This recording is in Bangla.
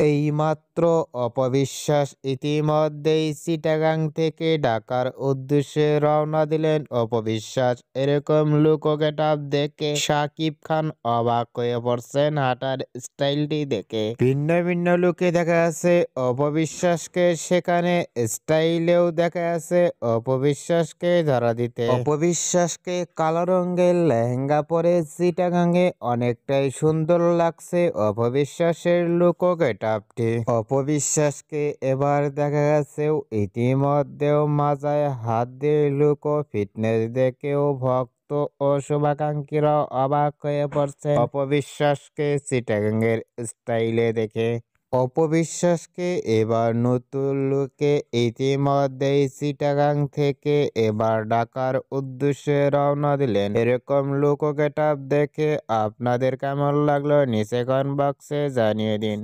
এইমাত্র অপবিশ্বাস ইতিমধ্যেই চিটাগাং থেকে ঢাকার উদ্দেশ্যে রওনা দিলেন। অপবিশ্বাস এরকম লুক গেটআপ দেখে শাকিব খান অবাক হয়ে পড়ছেন হাঁটার স্টাইলটি দেখে। ভিন্ন ভিন্ন লুকে দেখা যাচ্ছে অপবিশ্বাসকে, সেখানে স্টাইলেও দেখা যাচ্ছে অপবিশ্বাসকে ধরা দিতে। অপবিশ্বাসকে কালো রঙের লেহেঙ্গা পরে চিটাগাংয়ে অনেকটাই সুন্দর লাগছে অপবিশ্বাসের লুক গেটআপটি। অপবিশ্বাসকে এবার দেখা গেছে ইতিমধ্যেও মাজায় হাত দিয়ে লুক ও ফিটনেস দেখেও ভক্ত ও শুভাকাঙ্ক্ষীরা অবাক হয়ে পড়ছে অপবিশ্বাসকে চিটাগাংয়ের স্টাইলে দেখে। অপবিশ্বাসকে এবার নতুন লুকে ইতিমধ্যেই চিটাগাং থেকে এবার ঢাকার উদ্দেশ্যে রওনা দিলেন। এরকম লুক গেটআপ দেখে আপনাদের কেমন লাগলো নিচে কমেন্ট বক্সে জানিয়ে দিন।